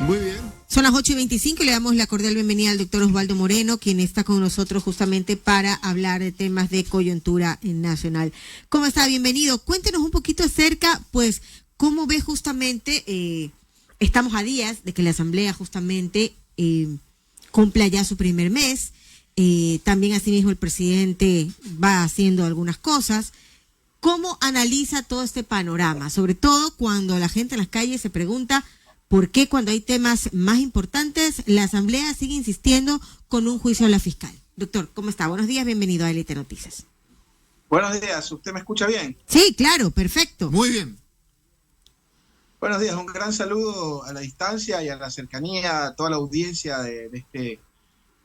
Muy bien. Son las 8:25 y le damos la cordial bienvenida al doctor Osvaldo Moreno, quien está con nosotros justamente para hablar de temas de coyuntura nacional. ¿Cómo está? Bienvenido. Cuéntenos un poquito acerca, pues, cómo ve justamente, estamos a días de que la Asamblea justamente cumpla ya su primer mes. También asimismo el presidente va haciendo algunas cosas. ¿Cómo analiza todo este panorama? Sobre todo cuando la gente en las calles se pregunta ¿por qué cuando hay temas más importantes la Asamblea sigue insistiendo con un juicio a la fiscal? Doctor, ¿cómo está? Buenos días, bienvenido a Élite Noticias. Buenos días, ¿usted me escucha bien? Sí, claro, perfecto. Muy bien. Buenos días, un gran saludo a la distancia y a la cercanía, a toda la audiencia de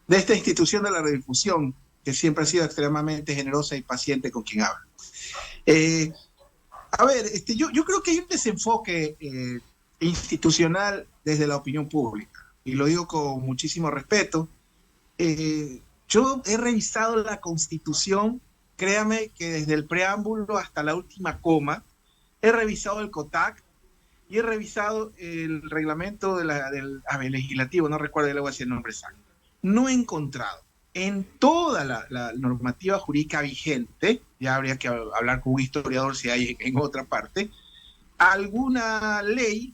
esta institución de la radiodifusión, que siempre ha sido extremadamente generosa y paciente con quien habla. Yo creo que hay un desenfoque institucional desde la opinión pública, y lo digo con muchísimo respeto. Yo he revisado la Constitución, créame que desde el preámbulo hasta la última coma, he revisado el COTAC y he revisado el reglamento del legislativo, no recuerdo, le voy a decir el nombre exacto. No he encontrado en toda la normativa jurídica vigente, ya habría que hablar con un historiador si hay en otra parte, alguna ley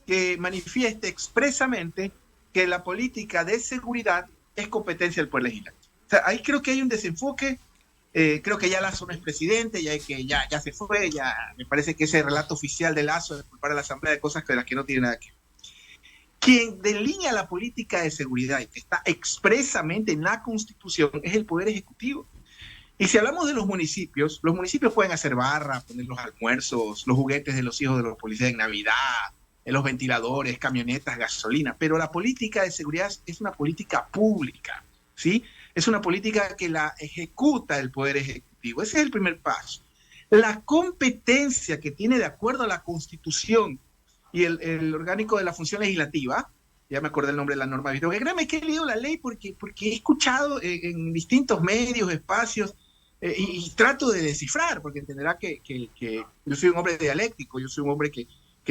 que manifieste expresamente que la política de seguridad es competencia del Poder Legislativo. O sea, ahí creo que hay un desenfoque, creo que ya Lazo no es presidente, ya se fue, ya me parece que ese relato oficial de Lazo de culpar a la Asamblea de cosas de las que no tiene nada que ver. Quien delinea la política de seguridad y que está expresamente en la Constitución es el Poder Ejecutivo. Y si hablamos de los municipios pueden hacer barra, poner los almuerzos, los juguetes de los hijos de los policías en Navidad, los ventiladores, camionetas, gasolina, pero la política de seguridad es una política pública, ¿sí? Es una política que la ejecuta el Poder Ejecutivo. Ese es el primer paso. La competencia que tiene de acuerdo a la Constitución y el orgánico de la función legislativa, ya me acordé el nombre de la norma, pero créanme que he leído la ley porque he escuchado en distintos medios, espacios, y trato de descifrar, porque entenderá que yo soy un hombre dialéctico, yo soy un hombre que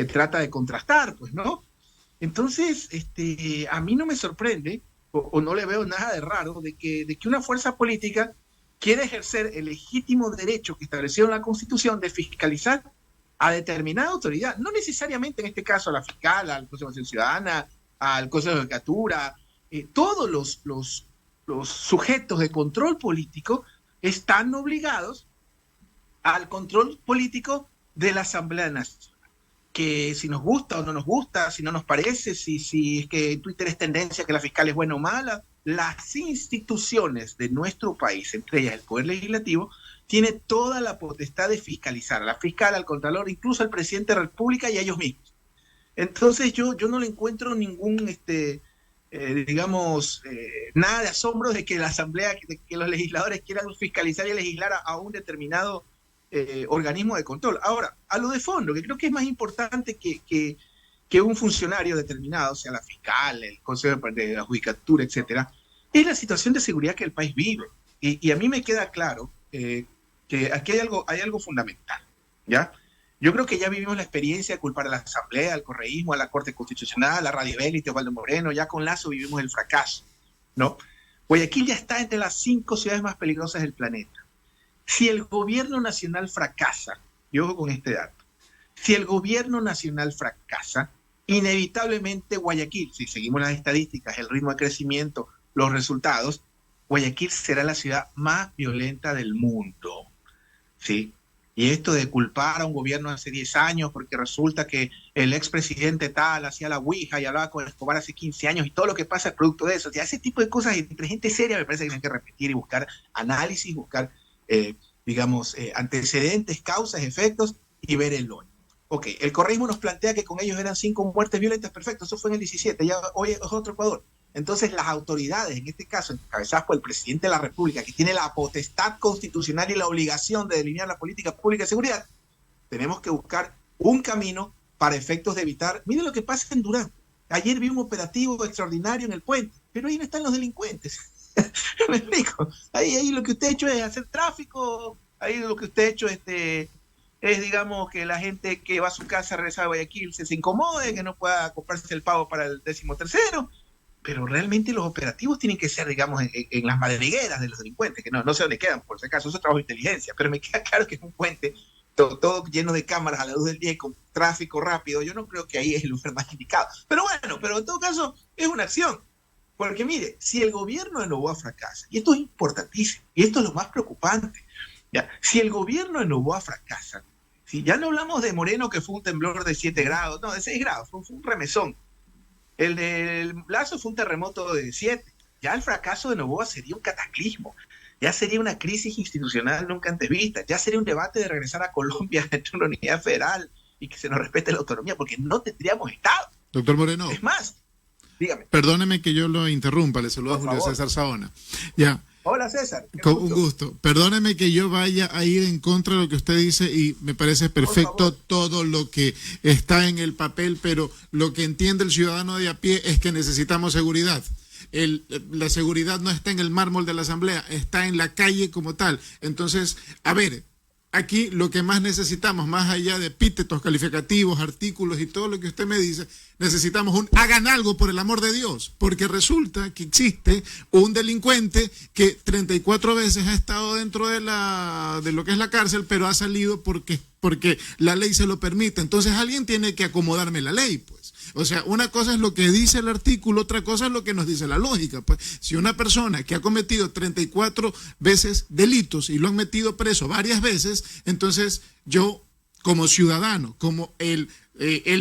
trata de contrastar, pues, ¿no? Entonces, a mí no me sorprende, o no le veo nada de raro, de que una fuerza política quiere ejercer el legítimo derecho que estableció en la Constitución de fiscalizar a determinada autoridad, no necesariamente en este caso a la fiscal, al Consejo de Ciudadana, al Consejo de Judicatura, todos los sujetos de control político están obligados al control político de la Asamblea Nacional. Que si nos gusta o no nos gusta, si no nos parece, si es que Twitter es tendencia, que la fiscal es buena o mala, las instituciones de nuestro país, entre ellas el Poder Legislativo, tiene toda la potestad de fiscalizar a la fiscal, al contralor, incluso al presidente de la República y a ellos mismos. Entonces yo no le encuentro ningún, nada de asombro de que la Asamblea, de que los legisladores quieran fiscalizar y legislar a un determinado organismo de control. Ahora, a lo de fondo, que creo que es más importante que un funcionario determinado, sea la fiscal, el Consejo de la Judicatura, etcétera, es la situación de seguridad que el país vive. Y a mí me queda claro que aquí hay algo fundamental, ¿ya? Yo creo que ya vivimos la experiencia de culpar a la Asamblea, al correísmo, a la Corte Constitucional, a la Radio Élite, Osvaldo Moreno, ya con Lazo vivimos el fracaso, ¿no? Guayaquil ya está entre las 5 ciudades más peligrosas del planeta. Si el gobierno nacional fracasa, y ojo con este dato, si el gobierno nacional fracasa, inevitablemente Guayaquil, si seguimos las estadísticas, el ritmo de crecimiento, los resultados, Guayaquil será la ciudad más violenta del mundo, ¿sí? Y esto de culpar a un gobierno hace 10 años porque resulta que el expresidente tal hacía la ouija y hablaba con Escobar hace 15 años y todo lo que pasa es producto de eso. O sea, ese tipo de cosas entre gente seria me parece que hay que repetir y buscar análisis, buscar, antecedentes, causas, efectos y ver el hoy. Ok, el correísmo nos plantea que con ellos eran 5 muertes violentas, perfecto, eso fue en el 17, ya hoy es otro Ecuador. Entonces las autoridades, en este caso encabezadas por el presidente de la República, que tiene la potestad constitucional y la obligación de delinear la política pública de seguridad, tenemos que buscar un camino para efectos de evitar. Miren lo que pasa en Durán. Ayer vi un operativo extraordinario en el puente, pero ahí no están los delincuentes. ¿Me explico? Ahí lo que usted ha hecho es hacer tráfico, ahí lo que usted ha hecho es es, digamos, que la gente que va a su casa a regresar a Guayaquil se incomode, que no pueda comprarse el pavo para el 13º, pero realmente los operativos tienen que ser, digamos, en las madrigueras de los delincuentes, que no sé dónde quedan, por si acaso, eso es trabajo de inteligencia, pero me queda claro que es un puente todo lleno de cámaras a la luz del día y con tráfico rápido. Yo no creo que ahí es el lugar más indicado. Pero bueno, pero en todo caso es una acción. Porque mire, si el gobierno de Noboa fracasa, y esto es importantísimo, y esto es lo más preocupante, ¿ya? Si el gobierno de Noboa fracasa, si ya no hablamos de Moreno, que fue un temblor de 7 grados, no, de 6 grados, fue un remesón. El del Lazo fue un terremoto de 7. Ya el fracaso de Noboa sería un cataclismo. Ya sería una crisis institucional nunca antes vista, ya sería un debate de regresar a Colombia entre una unidad federal y que se nos respete la autonomía, porque no tendríamos Estado. Doctor Moreno. Es más, dígame. Perdóneme que yo lo interrumpa, le saludo a Julio César Saona. Ya. Hola César. Con un gusto. Perdóneme que yo vaya a ir en contra de lo que usted dice y me parece perfecto todo lo que está en el papel, pero lo que entiende el ciudadano de a pie es que necesitamos seguridad. La seguridad no está en el mármol de la Asamblea, está en la calle como tal. Entonces, a ver, aquí lo que más necesitamos, más allá de epítetos, calificativos, artículos y todo lo que usted me dice, necesitamos hagan algo por el amor de Dios, porque resulta que existe un delincuente que 34 veces ha estado dentro de lo que es la cárcel, pero ha salido porque la ley se lo permite. Entonces alguien tiene que acomodarme la ley, pues. O sea, una cosa es lo que dice el artículo, otra cosa es lo que nos dice la lógica. Pues, si una persona que ha cometido 34 veces delitos y lo han metido preso varias veces, entonces yo, como ciudadano, como el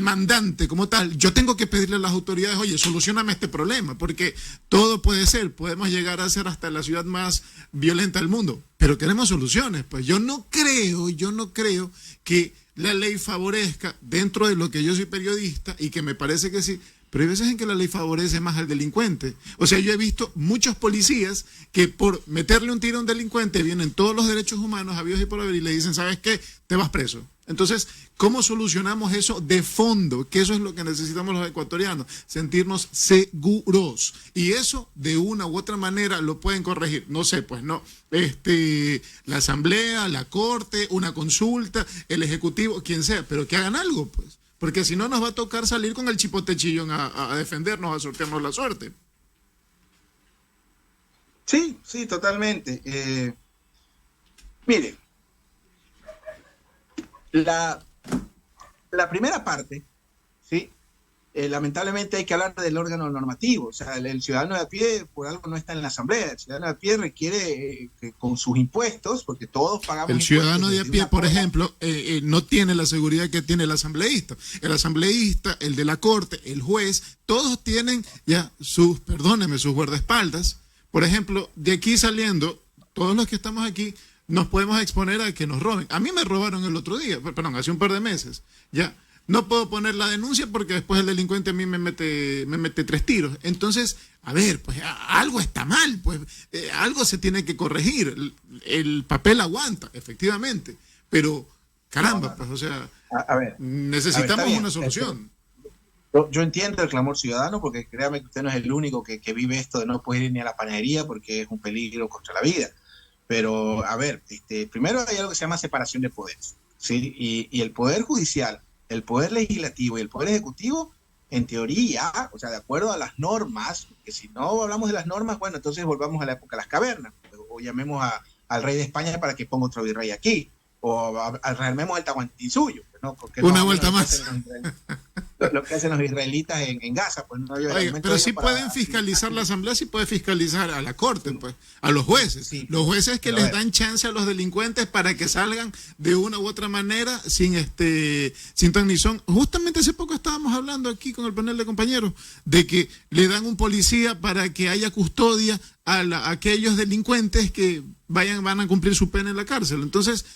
mandante como tal, yo tengo que pedirle a las autoridades, oye, solucioname este problema, porque todo puede ser, podemos llegar a ser hasta la ciudad más violenta del mundo, pero queremos soluciones. Pues yo no creo que la ley favorezca, dentro de lo que yo soy periodista, y que me parece que sí, pero hay veces en que la ley favorece más al delincuente. O sea, yo he visto muchos policías que por meterle un tiro a un delincuente vienen todos los derechos humanos habidos y por haber y le dicen, ¿sabes qué? Te vas preso. Entonces, ¿cómo solucionamos eso de fondo? Que eso es lo que necesitamos los ecuatorianos, sentirnos seguros. Y eso, de una u otra manera, lo pueden corregir. No sé, pues no. La Asamblea, la Corte, una consulta, el Ejecutivo, quien sea, pero que hagan algo, pues. Porque si no, nos va a tocar salir con el chipote chillón a defendernos, a sortearnos la suerte. Sí, totalmente. Mire, la primera parte, ¿sí? Lamentablemente hay que hablar del órgano normativo. O sea, el ciudadano de a pie por algo no está en la Asamblea. El ciudadano de a pie requiere que con sus impuestos, porque todos pagamos impuestos. El ciudadano de a pie, por ejemplo, no tiene la seguridad que tiene el asambleísta. El asambleísta, el de la Corte, el juez, todos tienen ya sus guardaespaldas. Por ejemplo, de aquí saliendo, todos los que estamos aquí, nos podemos exponer a que nos roben. A mí me robaron el otro día, hace un par de meses, ya. No puedo poner la denuncia porque después el delincuente a mí me mete 3 tiros. Entonces, a ver, pues algo está mal, pues algo se tiene que corregir. El papel aguanta, efectivamente, pero caramba, pues, o sea, necesitamos una solución. Yo entiendo el clamor ciudadano, porque créame que usted no es el único que vive esto de no poder ir ni a la panadería porque es un peligro contra la vida. Pero, a ver, primero hay algo que se llama separación de poderes, ¿sí? Y el poder judicial, el poder legislativo y el poder ejecutivo, en teoría, o sea, de acuerdo a las normas, que si no hablamos de las normas, bueno, entonces volvamos a la época de las cavernas, o llamemos al rey de España para que ponga otro virrey aquí, o armemos el Tahuantinsuyo, ¿no? Porque una vuelta más. Lo que hacen los israelitas en Gaza, pues no había. Oye, pero sí pueden fiscalizar la Asamblea, sí puede fiscalizar a la Corte, pues, a los jueces. Sí, los jueces que les dan chance a los delincuentes para que salgan de una u otra manera sin ton ni son. Justamente hace poco estábamos hablando aquí con el panel de compañeros de que le dan un policía para que haya custodia a aquellos delincuentes que van a cumplir su pena en la cárcel. Entonces,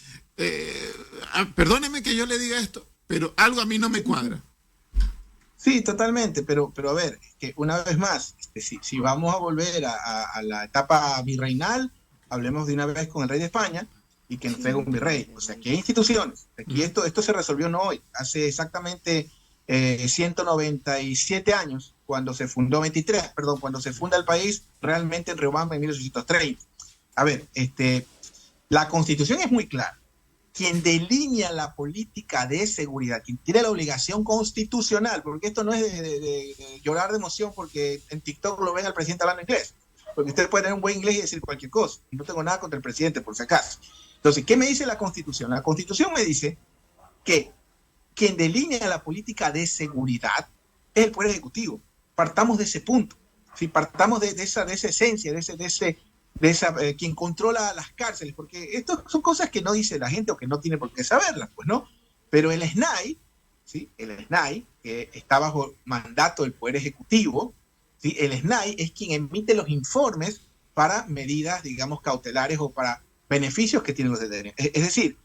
perdóneme que yo le diga esto, pero algo a mí no me cuadra. Sí, totalmente, pero a ver, que una vez más, si vamos a volver a la etapa virreinal, hablemos de una vez con el rey de España y que nos traiga un virrey. O sea, que hay instituciones. Aquí esto se resolvió no hoy, hace exactamente 197 años, cuando se fundó, cuando se funda el país, realmente en Riobamba en 1830. A ver, la Constitución es muy clara. quien delinea la política de seguridad, quien tiene la obligación constitucional, porque esto no es de llorar de emoción porque en TikTok lo ven al presidente hablando inglés, porque usted puede tener un buen inglés y decir cualquier cosa, y no tengo nada contra el presidente, por si acaso. Entonces, ¿qué me dice la Constitución? La Constitución me dice que quien delinea la política de seguridad es el Poder Ejecutivo. Partamos de ese punto, ¿sí? Partamos de esa esencia, quien controla las cárceles, porque esto son cosas que no dice la gente o que no tiene por qué saberlas, pues, ¿no? Pero el SNAI, ¿sí? El SNAI, que está bajo mandato del Poder Ejecutivo, ¿sí? El SNAI es quien emite los informes para medidas, digamos, cautelares o para beneficios que tienen los detenidos. Es decir,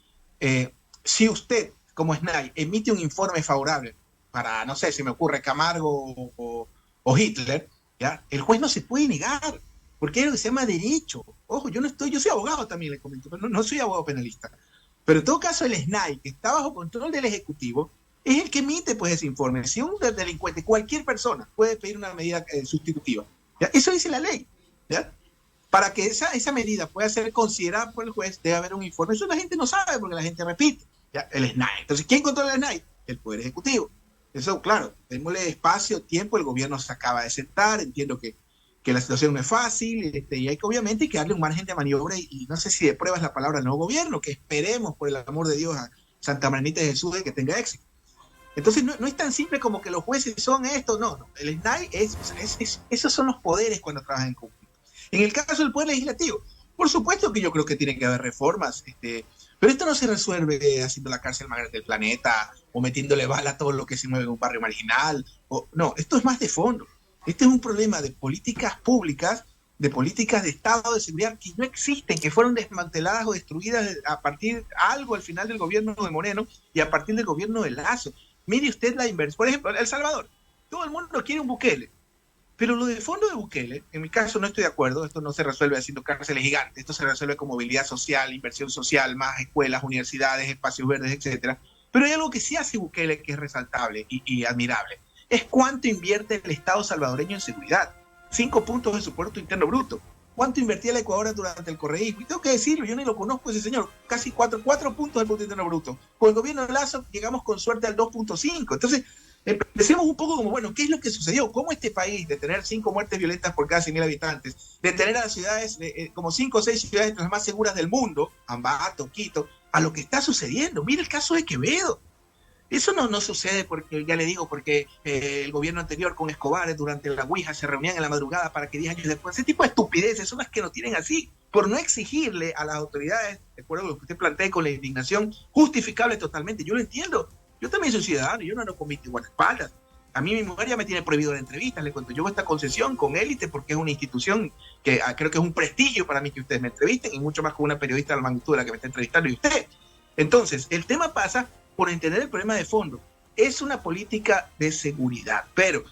si usted, como SNAI, emite un informe favorable para, no sé, si me ocurre Camargo o Hitler, ¿ya? El juez no se puede negar, porque es lo que se llama derecho. Ojo, yo soy abogado también, le comento, pero no soy abogado penalista. Pero en todo caso, el SNAI, que está bajo control del Ejecutivo, es el que emite pues ese informe. Si un delincuente, cualquier persona, puede pedir una medida sustitutiva, ¿ya? Eso dice la ley, ¿ya? Para que esa medida pueda ser considerada por el juez, debe haber un informe. Eso la gente no sabe porque la gente repite, ¿ya? El SNAI. Entonces, ¿quién controla el SNAI? El Poder Ejecutivo. Eso, claro, démosle espacio, tiempo, el gobierno se acaba de sentar, entiendo que la situación no es fácil, y hay que obviamente darle un margen de maniobra, y no sé si de prueba es la palabra nuevo gobierno, que esperemos por el amor de Dios a Santa Marinita de Jesús de que tenga éxito. Entonces no es tan simple como que los jueces son esto, no. El SNAI esos son los poderes cuando trabajan en conjunto. En el caso del Poder Legislativo, por supuesto que yo creo que tiene que haber reformas, pero esto no se resuelve haciendo la cárcel más grande del planeta o metiéndole bala a todo lo que se mueve en un barrio marginal. No, esto es más de fondo. Este es un problema de políticas públicas, de políticas de Estado de seguridad que no existen, que fueron desmanteladas o destruidas a partir algo al final del gobierno de Moreno y a partir del gobierno de Lasso. Mire usted la inversión. Por ejemplo, El Salvador. Todo el mundo quiere un Bukele. Pero lo de fondo de Bukele, en mi caso no estoy de acuerdo, esto no se resuelve haciendo cárceles gigantes, esto se resuelve con movilidad social, inversión social, más escuelas, universidades, espacios verdes, etcétera. Pero hay algo que sí hace Bukele que es resaltable y admirable. Es cuánto invierte el Estado salvadoreño en seguridad. 5 puntos de su Producto Interno Bruto. ¿Cuánto invertía el Ecuador durante el correísmo? Y tengo que decirlo, yo ni lo conozco ese señor. Casi 4 puntos del Producto Interno Bruto. Con el gobierno de Lasso llegamos con suerte al 2.5. Entonces, empecemos un poco como, bueno, ¿qué es lo que sucedió? ¿Cómo este país, de tener 5 muertes violentas por cada 100.000 habitantes, de tener a las ciudades, como 5 o 6 ciudades entre las más seguras del mundo, Ambato, Quito, a lo que está sucediendo? Mira el caso de Quevedo. Eso no sucede porque, ya le digo, porque el gobierno anterior con Escobar durante la Ouija se reunían en la madrugada para que 10 años después, ese tipo de estupideces son las que nos tienen así, por no exigirle a las autoridades, de acuerdo a lo que usted plantea con la indignación, justificable totalmente. Yo lo entiendo, yo también soy ciudadano, yo no ando con mis guardaespaldas. A mí mi mujer ya me tiene prohibido la entrevista, le cuento, yo hago esta concesión con Élite porque es una institución que creo que es un prestigio para mí que ustedes me entrevisten, y mucho más con una periodista de la magnitud de la que me está entrevistando y usted. Entonces, el tema pasa por entender el problema de fondo. Es una política de seguridad, pero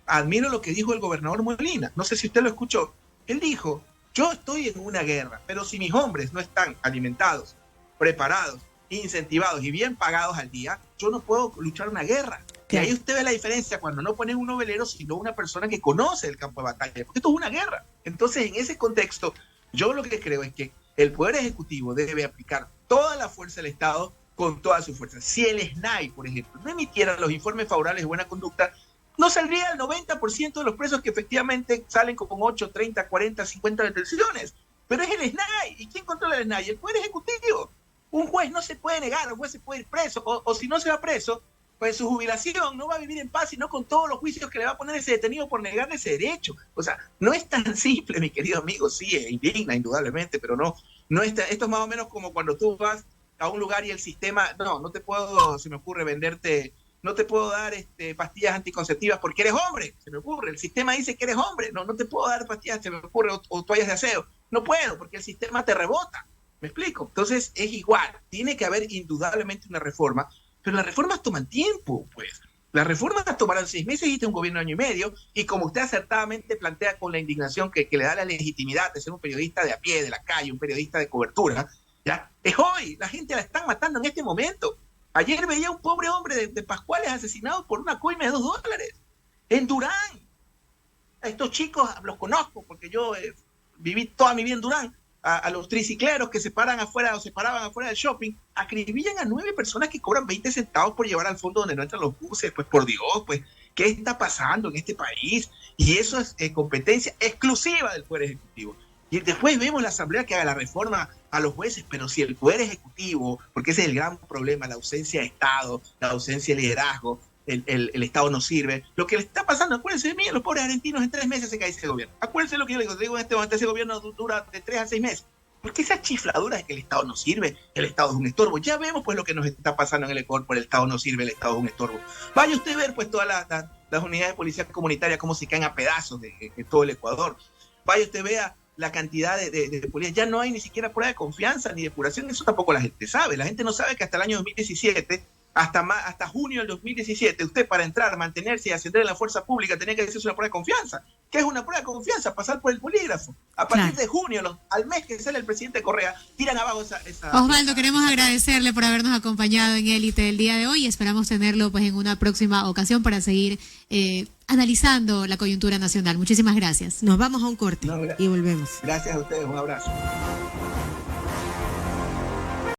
admiro lo que dijo el gobernador Molina, no sé si usted lo escuchó. Él dijo, yo estoy en una guerra, pero si mis hombres no están alimentados, preparados, incentivados y bien pagados al día, yo no puedo luchar una guerra. Y ahí usted ve la diferencia cuando no ponen un novelero, sino una persona que conoce el campo de batalla, porque esto es una guerra. Entonces, en ese contexto, yo lo que creo es que el Poder Ejecutivo debe aplicar toda la fuerza del Estado con toda su fuerza. Si el SNAI, por ejemplo, no emitiera los informes favorables de buena conducta, no saldría el 90% de los presos que efectivamente salen con 8, 30, 40, 50 detenciones. Pero es el SNAI. ¿Y quién controla el SNAI? El Poder Ejecutivo. Un juez no se puede negar, un juez se puede ir preso, o si no se va preso, pues su jubilación no va a vivir en paz, sino con todos los juicios que le va a poner ese detenido por negarle ese derecho. O sea, no es tan simple, mi querido amigo. Sí, es indigna, indudablemente, pero no esto es más o menos como cuando tú vas a un lugar y el sistema, no te puedo, se me ocurre venderte, no te puedo dar pastillas anticonceptivas porque eres hombre, se me ocurre, el sistema dice que eres hombre, no te puedo dar pastillas, se me ocurre, o toallas de aseo, no puedo porque el sistema te rebota, ¿me explico? Entonces es igual, tiene que haber indudablemente una reforma, pero las reformas toman tiempo, pues. Las reformas tomarán 6 meses y un gobierno de año y medio, y como usted acertadamente plantea con la indignación que le da la legitimidad de ser un periodista de a pie, de la calle, un periodista de cobertura, ¿ya? Es hoy, la gente la están matando en este momento. Ayer veía un pobre hombre de Pascuales asesinado por una coima de $2 en Durán. A estos chicos los conozco porque yo viví toda mi vida en Durán. a los tricicleros que se paran afuera o se paraban afuera del shopping, acribillan a 9 personas que cobran 20 centavos por llevar al fondo donde no entran los buses. Pues por Dios, pues, ¿qué está pasando en este país? Y eso es competencia exclusiva del Poder Ejecutivo. Y después vemos la Asamblea que haga la reforma a los jueces, pero si el Poder Ejecutivo, porque ese es el gran problema, la ausencia de Estado, la ausencia de liderazgo, el Estado no sirve. Lo que le está pasando, acuérdense de mí, los pobres argentinos en 3 meses se cae ese gobierno. Acuérdense lo que yo digo en este momento, ese gobierno dura de 3 a 6 meses. Porque esa chifladura de que el Estado no sirve, el Estado es un estorbo. Ya vemos pues lo que nos está pasando en el Ecuador, por el Estado no sirve, el Estado es un estorbo. Vaya usted a ver pues todas las unidades de policía comunitaria, cómo se caen a pedazos de todo el Ecuador. Vaya usted vea la cantidad de policías. Ya no hay ni siquiera prueba de confianza ni depuración, eso tampoco la gente sabe. La gente no sabe que hasta el año 2017, hasta junio del 2017, usted para entrar, mantenerse y ascender en la fuerza pública tenía que hacerse una prueba de confianza. ¿Qué es una prueba de confianza? Pasar por el polígrafo. A partir de junio, al mes que sale el presidente Correa, tiran abajo esa Osvaldo, queremos agradecerle por habernos acompañado en Élite el día de hoy y esperamos tenerlo pues en una próxima ocasión para seguir analizando la coyuntura nacional. Muchísimas gracias. Nos vamos a un corte y volvemos. Gracias a ustedes, un abrazo.